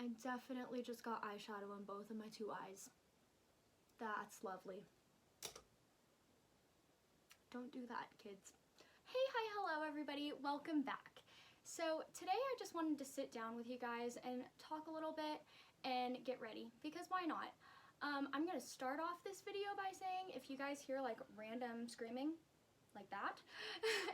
I definitely just got eyeshadow on both of my two eyes. That's lovely. Don't do that, kids. Hey, hi, hello everybody, welcome back. So today I just wanted to sit down with you guys and talk a little bit and get ready, because why not? I'm gonna start off this video by saying if you guys hear like random screaming like that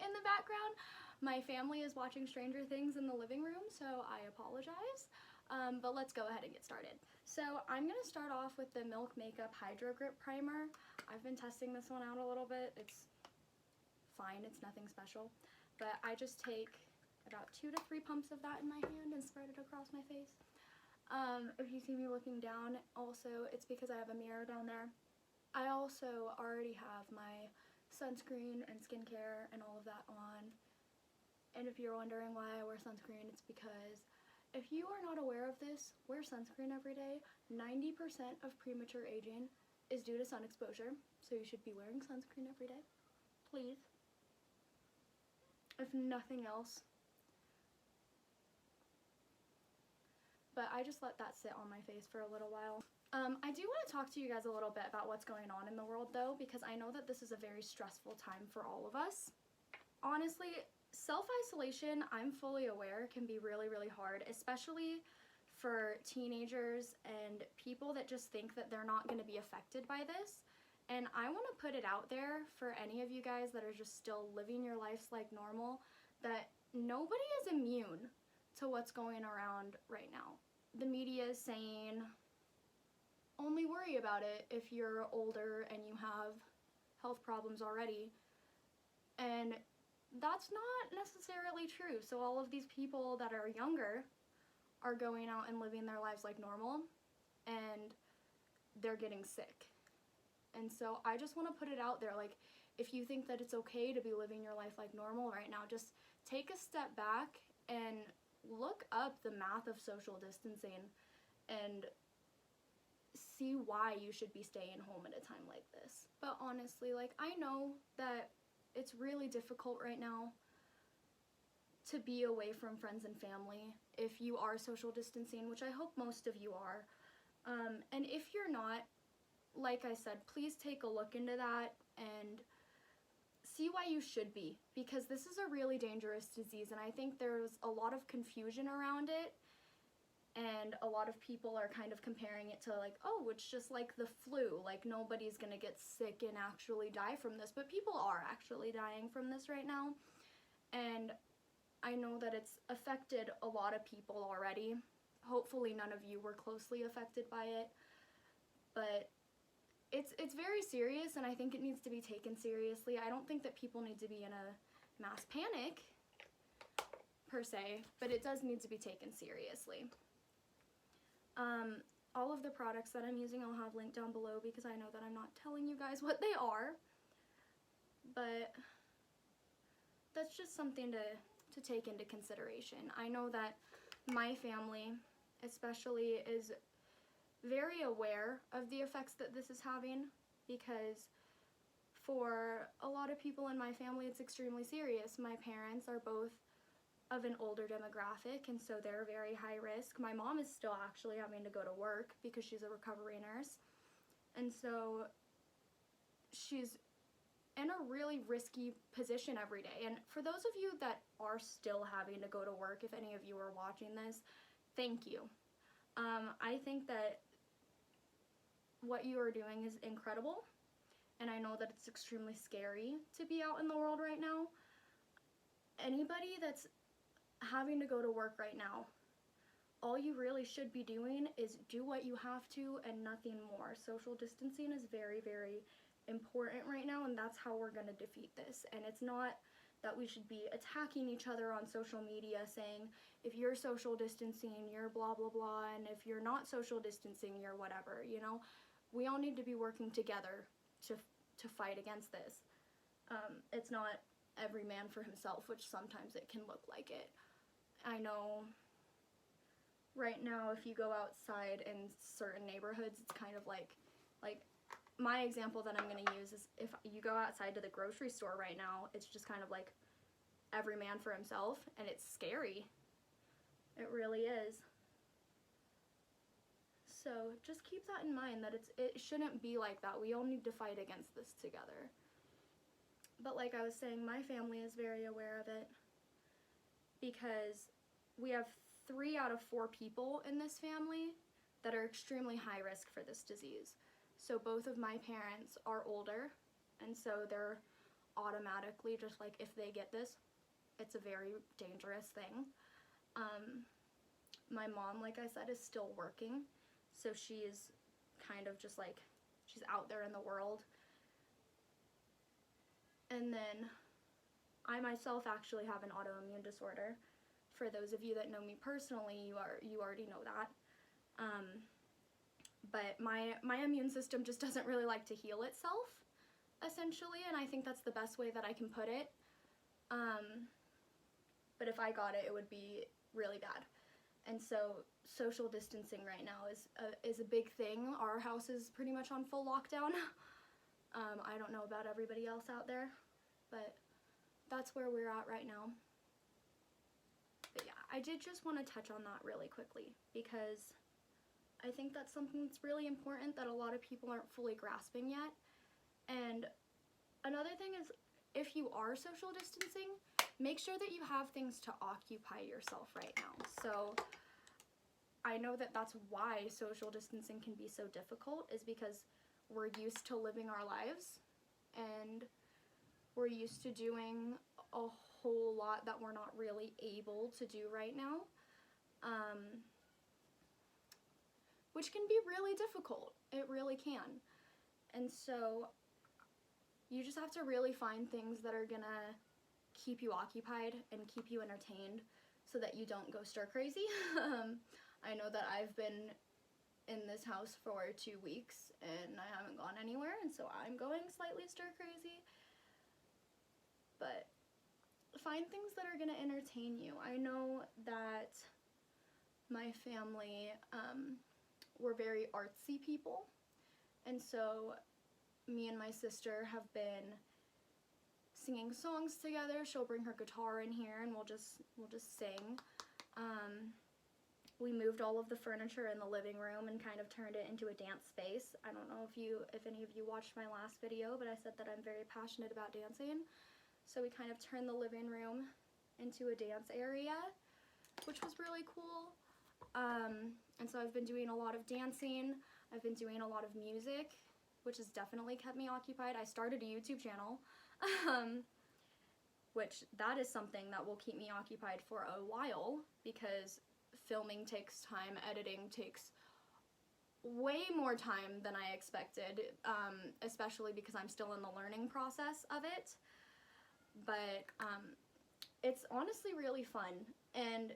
in the background, my family is watching Stranger Things in the living room, so I apologize. But let's go ahead and get started. So I'm gonna start off with the Milk Makeup Hydro Grip Primer. I've been testing this one out a little bit. It's fine, it's nothing special, but I just take about 2 to 3 pumps of that in my hand and spread it across my face. If you see me looking down, also it's because I have a mirror down there. I also already have my sunscreen and skincare and all of that on, and if you're wondering why I wear sunscreen, it's because if you are not aware of this, wear sunscreen every day. 90% of premature aging is due to sun exposure, so you should be wearing sunscreen every day, please. If nothing else. But I just let that sit on my face for a little while. I do want to talk to you guys a little bit about what's going on in the world though, because I know that this is a very stressful time for all of us. Honestly, self-isolation, I'm fully aware, can be really, really hard, especially for teenagers and people that just think that they're not going to be affected by this. And I want to put it out there for any of you guys that are just still living your lives like normal, that nobody is immune to what's going around right now. The media is saying, only worry about it if you're older and you have health problems already. And that's not necessarily true. So all of these people that are younger are going out and living their lives like normal, and they're getting sick. And so I just want to put it out there, like, if you think that it's okay to be living your life like normal right now, just take a step back and look up the math of social distancing and see why you should be staying home at a time like this. But honestly, like, I know that it's really difficult right now to be away from friends and family if you are social distancing, which I hope most of you are. And if you're not, like I said, please take a look into that and see why you should be, because this is a really dangerous disease, and I think there's a lot of confusion around it, and a lot of people are kind of comparing it to like, oh, it's just like the flu, like nobody's gonna get sick and actually die from this, but people are actually dying from this right now, and I know that it's affected a lot of people already. Hopefully none of you were closely affected by it, but it's very serious, and I think it needs to be taken seriously. I don't think that people need to be in a mass panic, per se, but it does need to be taken seriously. All of the products that I'm using I'll have linked down below, because I know that I'm not telling you guys what they are, but that's just something to take into consideration. I know that my family especially is very aware of the effects that this is having, because for a lot of people in my family it's extremely serious. My parents are both of an older demographic, and so they're very high risk. My mom is still actually having to go to work because she's a recovery nurse, and so she's in a really risky position every day. And for those of you that are still having to go to work, if any of you are watching this, thank you. I think that what you are doing is incredible, and I know that it's extremely scary to be out in the world right now. Anybody that's having to go to work right now, all you really should be doing is do what you have to and nothing more. Social distancing is very, very important right now, and that's how we're going to defeat this. And it's not that we should be attacking each other on social media saying, if you're social distancing, you're blah, blah, blah, and if you're not social distancing, you're whatever, you know? We all need to be working together to fight against this. It's not every man for himself, which sometimes it can look like it. I know right now if you go outside in certain neighborhoods, it's kind of like my example that I'm going to use is if you go outside to the grocery store right now, it's just kind of like every man for himself, and it's scary. It really is. So just keep that in mind, that it shouldn't be like that. We all need to fight against this together. But like I was saying, my family is very aware of it because we have 3 out of 4 people in this family that are extremely high risk for this disease. So both of my parents are older, and so they're automatically, just like, if they get this, it's a very dangerous thing. My mom, like I said, is still working, so she's kind of just like, she's out there in the world. And then I myself actually have an autoimmune disorder. For those of you that know me personally, you already know that. But my immune system just doesn't really like to heal itself, essentially, and I think that's the best way that I can put it. But if I got it, it would be really bad. And so social distancing right now is a big thing. Our house is pretty much on full lockdown. I don't know about everybody else out there, but that's where we're at right now. But yeah, I did just want to touch on that really quickly because I think that's something that's really important that a lot of people aren't fully grasping yet. And another thing is, if you are social distancing, make sure that you have things to occupy yourself right now. So I know that that's why social distancing can be so difficult, is because we're used to living our lives and we're used to doing a whole lot that we're not really able to do right now, which can be really difficult. It really can. And so you just have to really find things that are gonna keep you occupied and keep you entertained so that you don't go stir crazy. I know that I've been in this house for 2 weeks and I haven't gone anywhere, and so I'm going slightly stir crazy. But find things that are gonna entertain you. I know that my family, we're very artsy people, and so me and my sister have been singing songs together. She'll bring her guitar in here and we'll just sing. We moved all of the furniture in the living room and kind of turned it into a dance space. I don't know if any of you watched my last video, but I said that I'm very passionate about dancing. So we kind of turned the living room into a dance area, which was really cool. And so I've been doing a lot of dancing. I've been doing a lot of music, which has definitely kept me occupied. I started a YouTube channel, which that is something that will keep me occupied for a while, because filming takes time, editing takes way more time than I expected, especially because I'm still in the learning process of it. But it's honestly really fun, and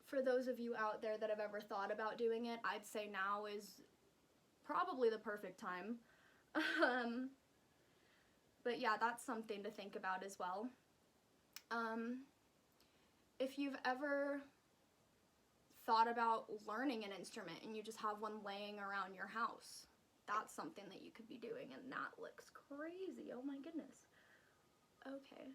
for those of you out there that have ever thought about doing it, I'd say now is probably the perfect time. But yeah, that's something to think about as well. If you've ever thought about learning an instrument and you just have one laying around your house, that's something that you could be doing, and that looks crazy. Oh my goodness. Okay.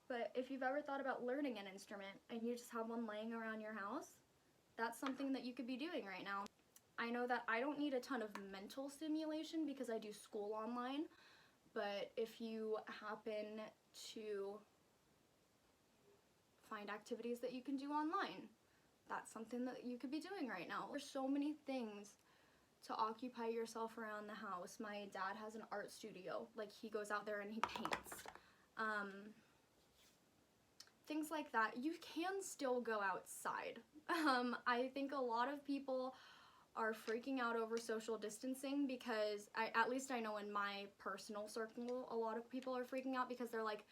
But if you've ever thought about learning an instrument and you just have one laying around your house, that's something that you could be doing right now. I know that I don't need a ton of mental stimulation because I do school online, but if you happen to find activities that you can do online, that's something that you could be doing right now. There's so many things to occupy yourself around the house. My dad has an art studio. Like, he goes out there and he paints. Things like that. You can still go outside. I think a lot of people are freaking out over social distancing because, at least I know in my personal circle, a lot of people are freaking out because they're like,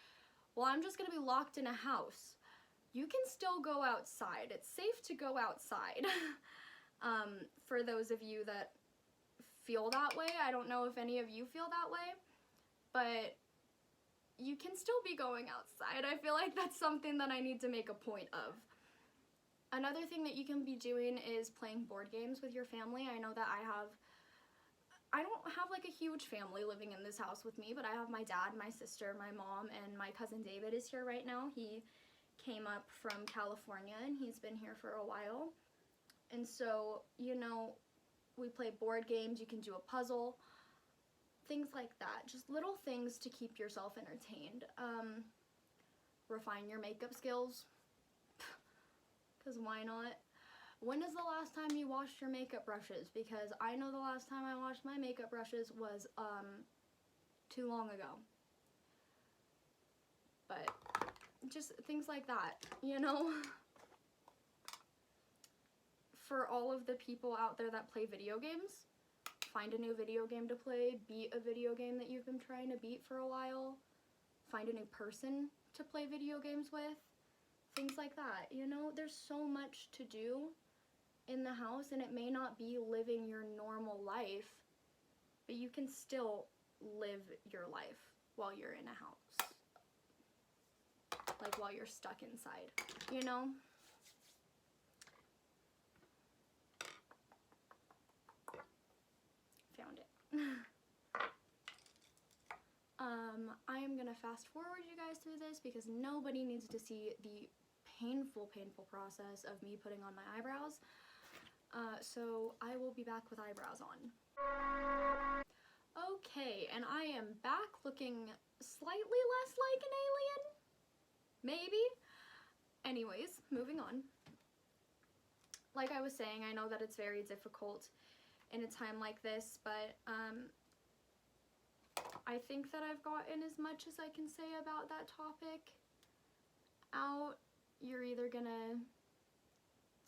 well, I'm just gonna be locked in a house. You can still go outside. It's safe to go outside. For those of you that feel that way, I don't know if any of you feel that way, but you can still be going outside. I feel like that's something that I need to make a point of. Another thing that you can be doing is playing board games with your family. I know that I don't have like a huge family living in this house with me, but I have my dad, my sister, my mom, and my cousin David is here right now. He came up from California and he's been here for a while. And so, you know, we play board games, you can do a puzzle, things like that. Just little things to keep yourself entertained. Refine your makeup skills, because why not? When is the last time you washed your makeup brushes? Because I know the last time I washed my makeup brushes was too long ago. But just things like that, you know? For all of the people out there that play video games, find a new video game to play, beat a video game that you've been trying to beat for a while, find a new person to play video games with, things like that, you know? There's so much to do in the house, and it may not be living your normal life, but you can still live your life while you're in a house. Like while you're stuck inside, you know? Found it. I am gonna fast forward you guys through this because nobody needs to see the painful process of me putting on my eyebrows. So I will be back with eyebrows on. Okay, and I am back looking slightly less like an alien. Maybe. Anyways, moving on. Like I was saying, I know that it's very difficult in a time like this, but I think that I've gotten as much as I can say about that topic out. You're either gonna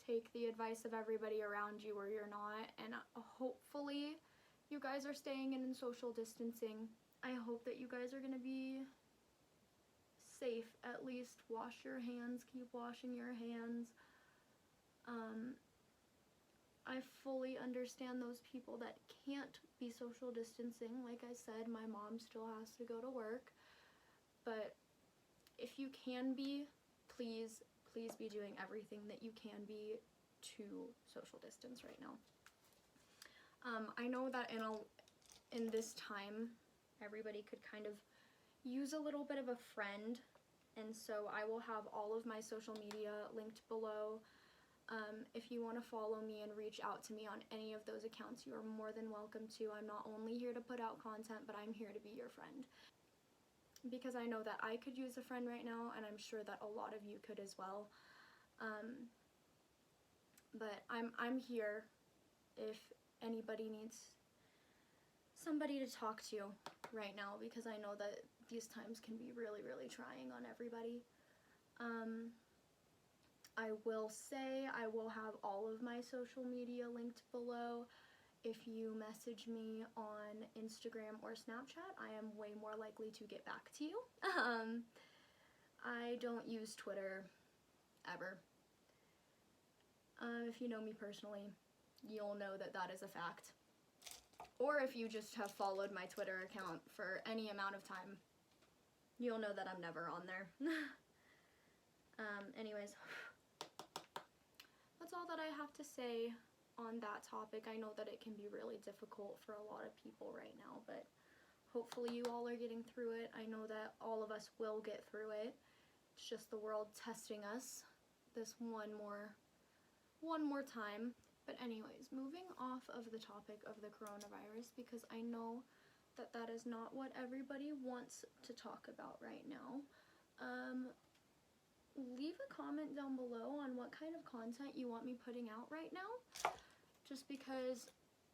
take the advice of everybody around you or you're not, and hopefully you guys are staying in social distancing. I hope that you guys are gonna be safe. At least wash your hands, keep washing your hands. I fully understand those people that can't be social distancing. Like I said, my mom still has to go to work, but if you can be, please be doing everything that you can be to social distance right now. I know that in this time, everybody could kind of use a little bit of a friend, and so I will have all of my social media linked below. If you want to follow me and reach out to me on any of those accounts, you are more than welcome to. I'm not only here to put out content, but I'm here to be your friend. Because I know that I could use a friend right now, and I'm sure that a lot of you could as well. But I'm here if anybody needs somebody to talk to right now, because I know that these times can be really, really trying on everybody. I will say I will have all of my social media linked below. If you message me on Instagram or Snapchat, I am way more likely to get back to you. I don't use Twitter ever. If you know me personally, you'll know that that is a fact. Or if you just have followed my Twitter account for any amount of time, you'll know that I'm never on there. Anyways, that's all that I have to say on that topic. I know that it can be really difficult for a lot of people right now, but hopefully you all are getting through it. I know that all of us will get through it. It's just the world testing us this one more time. But anyways, moving off of the topic of the coronavirus, because I know that that is not what everybody wants to talk about right now. Leave a comment down below on what kind of content you want me putting out right now, just because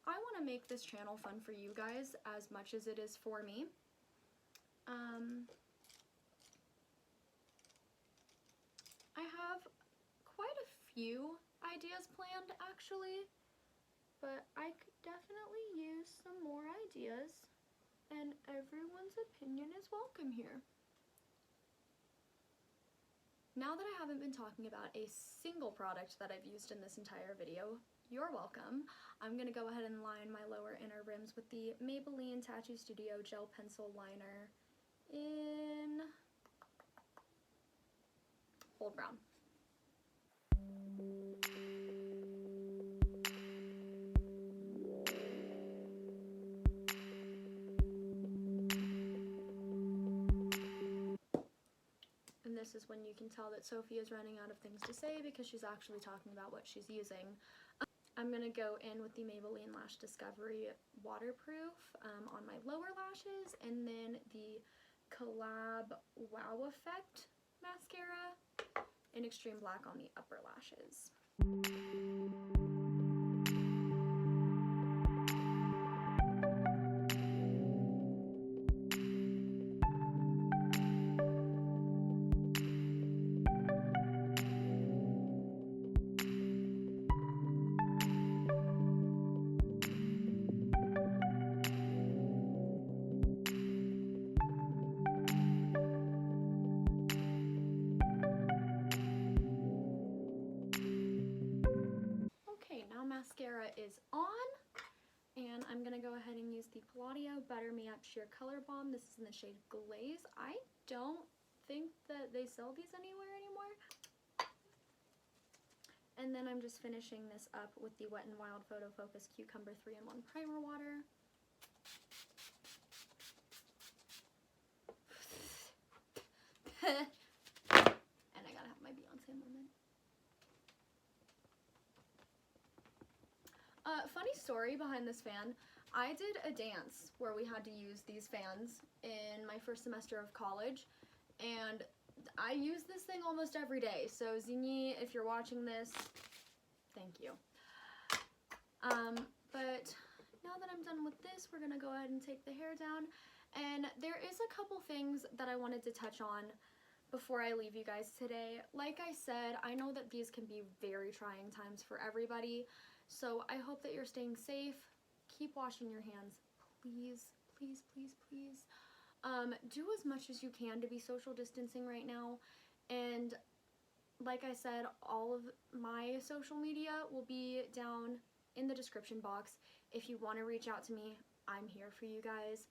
I want to make this channel fun for you guys as much as it is for me. I have quite a few ideas planned actually, but I could definitely use some more ideas, and everyone's opinion is welcome here. Now that I haven't been talking about a single product that I've used in this entire video, you're welcome. I'm going to go ahead and line my lower inner rims with the Maybelline Tattoo Studio Gel Pencil Liner in Bold Brown. And this is when you can tell that Sophie is running out of things to say because she's actually talking about what she's using. I'm going to go in with the Maybelline Lash Discovery Waterproof on my lower lashes, and then the Collab Wow Effect mascara in Extreme Black on the upper lashes. Okay, now mascara is on, and I'm going to go ahead and use the Palladio Butter Me Up Sheer Color Balm. This is in the shade Glaze. I don't think that they sell these anywhere anymore. And then I'm just finishing this up with the Wet n Wild Photo Focus Cucumber 3-in-1 Primer Water. And I gotta have my Beyonce moment. Funny story behind this fan. I did a dance where we had to use these fans in my first semester of college, and I use this thing almost every day. So Zinni, if you're watching this, thank you. But now that I'm done with this, we're gonna go ahead and take the hair down. And there is a couple things that I wanted to touch on before I leave you guys today. Like I said, I know that these can be very trying times for everybody, so I hope that you're staying safe. Keep washing your hands, please, please, please, please. Do as much as you can to be social distancing right now, and like I said, all of my social media will be down in the description box. If you want to reach out to me, I'm here for you guys.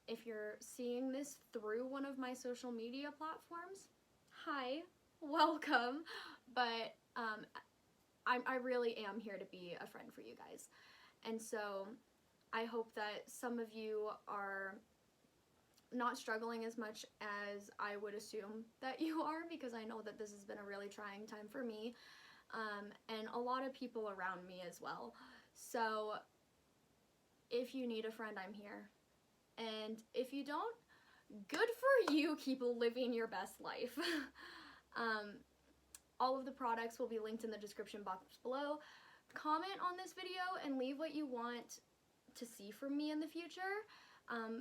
If you're seeing this through one of my social media platforms, hi, welcome, but I really am here to be a friend for you guys. And so I hope that some of you are not struggling as much as I would assume that you are, because I know that this has been a really trying time for me, and a lot of people around me as well. So if you need a friend, I'm here. And if you don't, good for you, keep living your best life. All of the products will be linked in the description box below. Comment on this video and leave what you want to see from me in the future.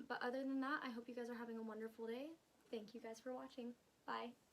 But other than that, I hope you guys are having a wonderful day. Thank you guys for watching. Bye.